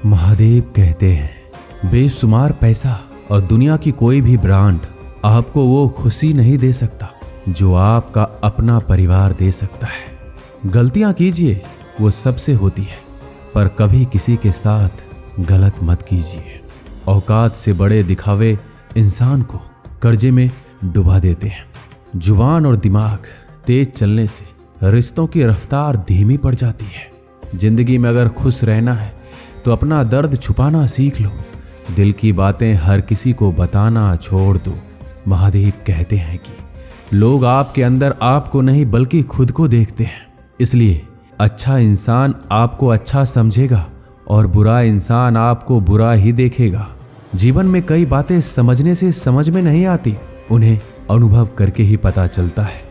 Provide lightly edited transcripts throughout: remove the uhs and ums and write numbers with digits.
महादेव कहते हैं, बेशुमार पैसा और दुनिया की कोई भी ब्रांड आपको वो खुशी नहीं दे सकता जो आपका अपना परिवार दे सकता है। गलतियां कीजिए, वो सबसे होती है, पर कभी किसी के साथ गलत मत कीजिए। औकात से बड़े दिखावे इंसान को कर्जे में डुबा देते हैं। जुबान और दिमाग तेज चलने से रिश्तों की रफ्तार धीमी पड़ जाती है। जिंदगी में अगर खुश रहना है तो अपना दर्द छुपाना सीख लो। दिल की बातें हर किसी को बताना छोड़ दो। महादेव कहते हैं कि लोग आपके अंदर आपको नहीं बल्कि खुद को देखते हैं, इसलिए अच्छा इंसान आपको अच्छा समझेगा और बुरा इंसान आपको बुरा ही देखेगा। जीवन में कई बातें समझने से समझ में नहीं आती, उन्हें अनुभव करके ही पता चलता है।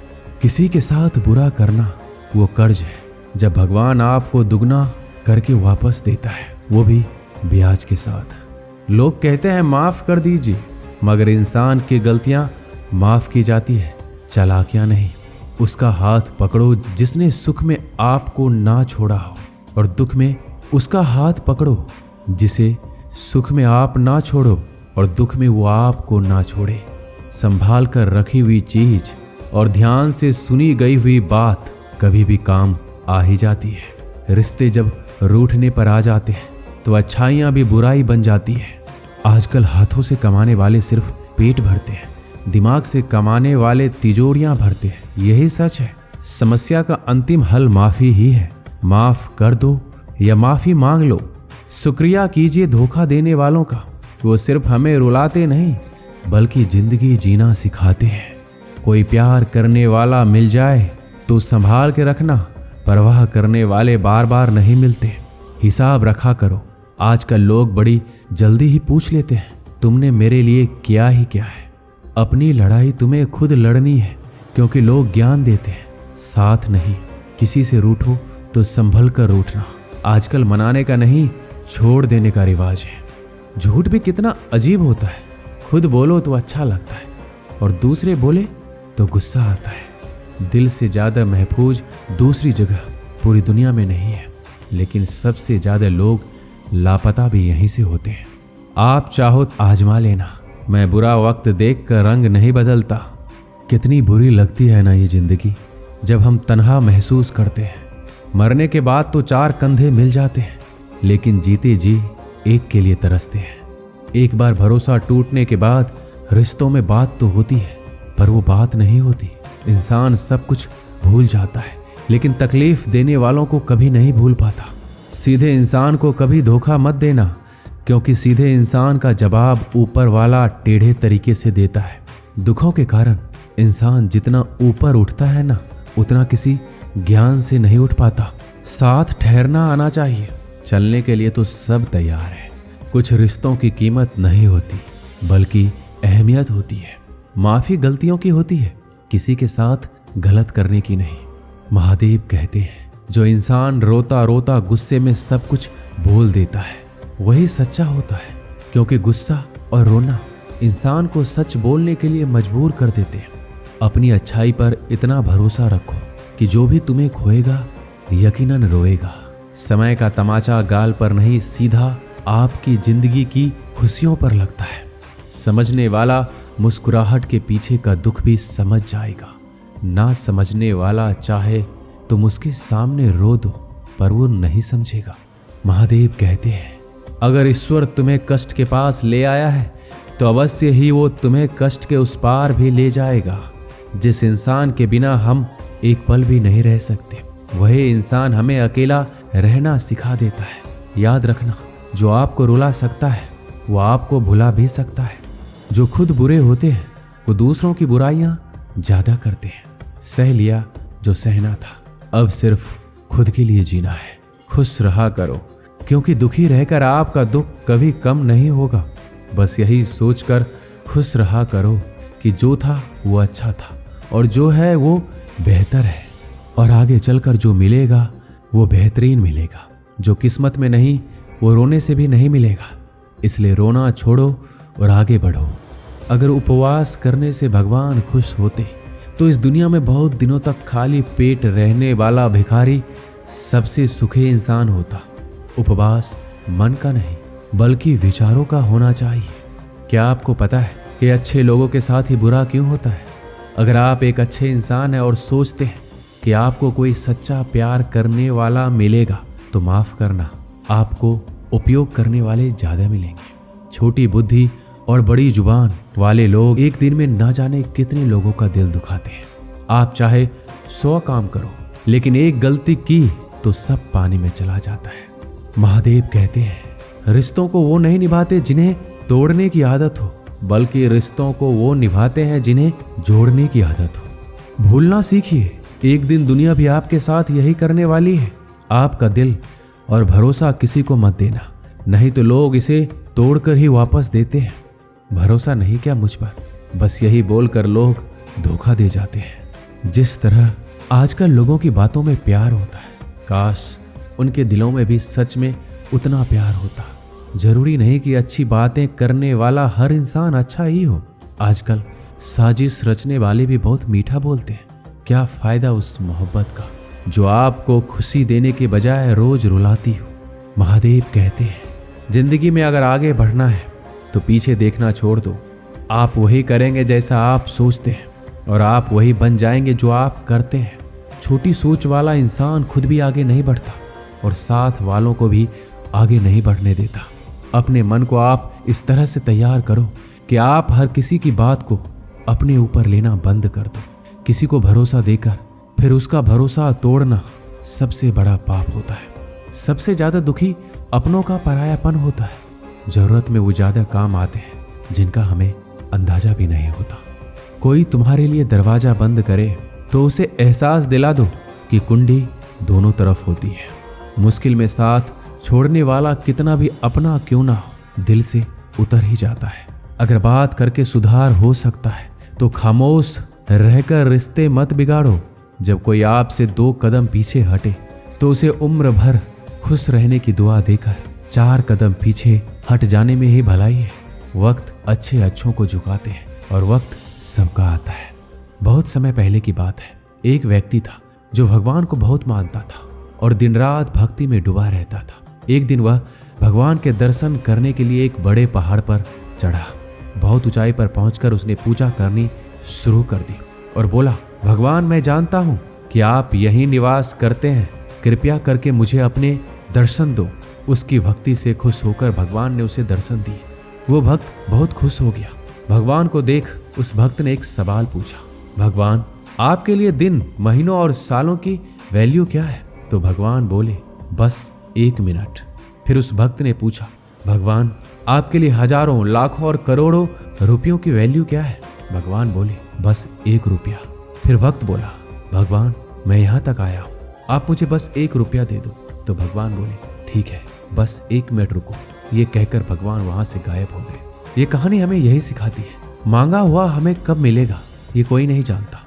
किसी के साथ बुरा करना वो कर्ज है, जब भगवान आपको दुगना करके वापस देता है, वो भी ब्याज के साथ। लोग कहते हैं माफ कर दीजिए, मगर इंसान की गलतियां माफ की जाती है, चालाकियां नहीं। उसका हाथ पकड़ो जिसने सुख में आपको ना छोड़ा हो, और दुख में उसका हाथ पकड़ो जिसे सुख में आप ना छोड़ो और दुख में वो आपको ना छोड़े। संभाल कर रखी हुई चीज और ध्यान से सुनी गई हुई बात कभी भी काम आ ही जाती है। रिश्ते जब रूठने पर आ जाते हैं तो अच्छाइयां भी बुराई बन जाती है। आजकल हाथों से कमाने वाले सिर्फ पेट भरते हैं, दिमाग से कमाने वाले तिजोरियां भरते हैं। यही सच है। समस्या का अंतिम हल माफी ही है। माफ कर दो या माफी मांग लो। शुक्रिया कीजिए धोखा देने वालों का, वो सिर्फ हमें रुलाते नहीं बल्कि जिंदगी जीना सिखाते हैं। कोई प्यार करने वाला मिल जाए तो संभाल के रखना, परवाह करने वाले बार बार नहीं मिलते। हिसाब रखा करो। आजकल लोग बड़ी जल्दी ही पूछ लेते हैं, तुमने मेरे लिए किया ही क्या है। अपनी लड़ाई तुम्हें खुद लड़नी है, क्योंकि लोग ज्ञान देते हैं, साथ नहीं। किसी से रूठो तो संभल कर रूठना। आजकल मनाने का नहीं, छोड़ देने का रिवाज है। झूठ भी कितना अजीब होता है। खुद बोलो तो अच्छा लगता है और दूसरे बोले तो गुस्सा आता है। दिल से ज्यादा महफूज दूसरी जगह पूरी दुनिया में नहीं है, लेकिन सबसे ज्यादा लोग लापता भी यहीं से होते हैं। आप चाहो तो आजमा लेना। मैं बुरा वक्त देख कर रंग नहीं बदलता। कितनी बुरी लगती है ना ये जिंदगी, जब हम तन्हा महसूस करते हैं। मरने के बाद तो चार कंधे मिल जाते हैं, लेकिन जीते जी एक के लिए तरसते हैं। एक बार भरोसा टूटने के बाद रिश्तों में बात तो होती है, पर वो बात नहीं होती। इंसान सब कुछ भूल जाता है, लेकिन तकलीफ देने वालों को कभी नहीं भूल पाता। सीधे इंसान को कभी धोखा मत देना, क्योंकि सीधे इंसान का जवाब ऊपर वाला टेढ़े तरीके से देता है। दुखों के कारण इंसान जितना ऊपर उठता है ना, उतना किसी ज्ञान से नहीं उठ पाता। साथ ठहरना आना चाहिए। चलने के लिए तो सब तैयार है। कुछ रिश्तों की कीमत नहीं होती, बल्कि अहमियत होती है। माफी गलतियों की होती है, किसी के साथ गलत करने की नहीं। महादेव कहते हैं, जो इंसान रोता रोता गुस्से में सब कुछ भूल देता है, वही सच्चा होता है। क्योंकि गुस्सा और रोना इंसान को सच बोलने के लिए मजबूर कर देते हैं। अपनी अच्छाई पर इतना भरोसा रखो कि जो भी तुम्हें खोएगा यकीनन रोएगा। समय का तमाचा गाल पर नहीं, सीधा आपकी जिंदगी की खुशियों पर लगता है। समझने वाला मुस्कुराहट के पीछे का दुख भी समझ जाएगा। ना समझने वाला चाहे तुम उसके सामने रो दो, पर वो नहीं समझेगा। महादेव कहते हैं, अगर ईश्वर तुम्हें कष्ट के पास ले आया है तो अवश्य ही वो तुम्हें कष्ट के उस पार भी ले जाएगा। जिस इंसान के बिना हम एक पल भी नहीं रह सकते, वही इंसान हमें अकेला रहना सिखा देता है। याद रखना, जो आपको रुला सकता है वो आपको भुला भी सकता है। जो खुद बुरे होते हैं वो दूसरों की बुराइयां ज्यादा करते हैं। सह लिया जो सहना था, अब सिर्फ खुद के लिए जीना है। खुश रहा करो, क्योंकि दुखी रहकर आपका दुख कभी कम नहीं होगा। बस यही सोचकर खुश रहा करो कि जो था वो अच्छा था और जो है वो बेहतर है, और आगे चलकर जो मिलेगा वो बेहतरीन मिलेगा। जो किस्मत में नहीं वो रोने से भी नहीं मिलेगा, इसलिए रोना छोड़ो और आगे बढ़ो। अगर उपवास करने से भगवान खुश होते तो इस दुनिया में बहुत दिनों तक खाली पेट रहने वाला भिखारी सबसे सुखी इंसान होता। उपवास मन का नहीं बल्कि विचारों का होना चाहिए। क्या आपको पता है कि अच्छे लोगों के साथ ही बुरा क्यों होता है? अगर आप एक अच्छे इंसान हैं और सोचते हैं कि आपको कोई सच्चा प्यार करने वाला मिलेगा तो माफ करना, आपको उपयोग करने वाले ज्यादा मिलेंगे। छोटी बुद्धि और बड़ी जुबान वाले लोग एक दिन में ना जाने कितने लोगों का दिल दुखाते हैं। आप चाहे 100 काम करो लेकिन एक गलती की तो सब पानी में चला जाता है। महादेव कहते हैं रिश्तों को वो नहीं निभाते जिन्हें तोड़ने की आदत हो, बल्कि रिश्तों को वो निभाते हैं जिन्हें जोड़ने की आदत हो। भूलना सीखिए, एक दिन दुनिया भी आपके साथ यही करने वाली है। आपका दिल और भरोसा किसी को मत देना, नहीं तो लोग इसे तोड़कर ही वापस देते हैं। भरोसा नहीं क्या मुझ पर, बस यही बोलकर लोग धोखा दे जाते हैं। जिस तरह आजकल लोगों की बातों में प्यार होता है, काश उनके दिलों में भी सच में उतना प्यार होता। जरूरी नहीं कि अच्छी बातें करने वाला हर इंसान अच्छा ही हो। आजकल साजिश रचने वाले भी बहुत मीठा बोलते हैं। क्या फायदा उस मोहब्बत का जो आपको खुशी देने के बजाय रोज रुलाती हो। महादेव कहते हैं जिंदगी में अगर आगे बढ़ना है तो पीछे देखना छोड़ दो। आप वही करेंगे जैसा आप सोचते हैं और आप वही बन जाएंगे जो आप करते हैं। छोटी सोच वाला इंसान खुद भी आगे नहीं बढ़ता और साथ वालों को भी आगे नहीं बढ़ने देता। अपने मन को आप इस तरह से तैयार करो कि आप हर किसी की बात को अपने ऊपर लेना बंद कर दो। किसी को भरोसा देकर फिर उसका भरोसा तोड़ना सबसे बड़ा पाप होता है। सबसे ज्यादा दुखी अपनों का परायापन होता है। जरूरत में वो ज्यादा काम आते हैं जिनका हमें अंदाजा भी नहीं होता। कोई तुम्हारे लिए दरवाजा बंद करे तो उसे एहसास दिला दो कि कुंडी दोनों तरफ होती है। मुश्किल में साथ छोड़ने वाला कितना भी अपना क्यों ना हो, दिल से उतर ही जाता है। अगर बात करके सुधार हो सकता है तो खामोश रहकर रिश्ते मत बिगाड़ो। जब कोई आपसे 2 कदम पीछे हटे तो उसे उम्र भर खुश रहने की दुआ देकर 4 कदम पीछे हट जाने में ही भलाई है। वक्त अच्छे अच्छों को झुकाते हैं और वक्त सबका आता है। बहुत समय पहले की बात है, एक व्यक्ति था जो भगवान को बहुत मानता था और दिन रात भक्ति में डूबा रहता था। एक दिन वह भगवान के दर्शन करने के लिए एक बड़े पहाड़ पर चढ़ा। बहुत ऊंचाई पर पहुंचकर उसने पूजा करनी शुरू कर दी और बोला, भगवान मैं जानता हूं कि आप यहीं निवास करते हैं, कृपया करके मुझे अपने दर्शन दो। उसकी भक्ति से खुश होकर भगवान ने उसे दर्शन दिए। वो भक्त बहुत खुश हो गया। भगवान को देख उस भक्त ने एक सवाल पूछा, भगवान आपके लिए दिन, महीनों और सालों की वैल्यू क्या है? तो भगवान बोले, बस 1 मिनट। फिर उस भक्त ने पूछा, भगवान आपके लिए हजारों, लाखों और करोड़ों रुपयों की वैल्यू क्या है? भगवान बोले, बस 1 रुपया। फिर भक्त बोला, भगवान मैं यहाँ तक आया हूँ, आप मुझे बस 1 रुपया दे दो। तो भगवान बोले, ठीक है, बस 1 मिनट रुको। ये कहकर भगवान वहां से गायब हो गए। ये कहानी हमें यही सिखाती है, मांगा हुआ हमें कब मिलेगा ये कोई नहीं जानता,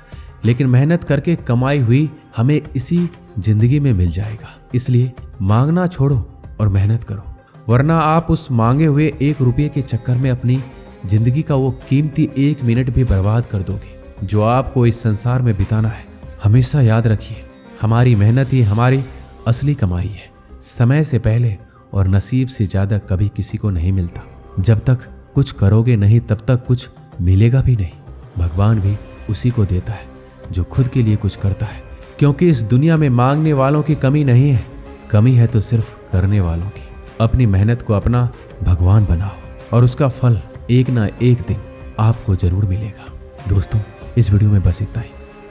लेकिन मेहनत करके कमाई हुई हमें इसी जिंदगी में मिल जाएगा। इसलिए मांगना छोड़ो और मेहनत करो, वरना आप उस मांगे हुए 1 रुपये के चक्कर में अपनी जिंदगी का वो कीमती 1 मिनट भी बर्बाद कर दोगे जो आपको इस संसार में बिताना है। हमेशा याद रखिए, हमारी मेहनत ही हमारी असली कमाई है। समय से पहले और नसीब से ज्यादा कभी किसी को नहीं मिलता। जब तक कुछ करोगे नहीं तब तक कुछ मिलेगा भी नहीं। भगवान भी उसी को देता है जो खुद के लिए कुछ करता है, क्योंकि इस दुनिया में मांगने वालों की कमी नहीं है, कमी है तो सिर्फ करने वालों की। अपनी मेहनत को अपना भगवान बनाओ और उसका फल एक ना एक दिन आपको जरूर मिलेगा। दोस्तों इस वीडियो में बस इतना ही,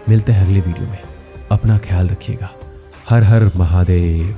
मिलते हैं अगले वीडियो में। अपना ख्याल रखिएगा। हर हर महादेव।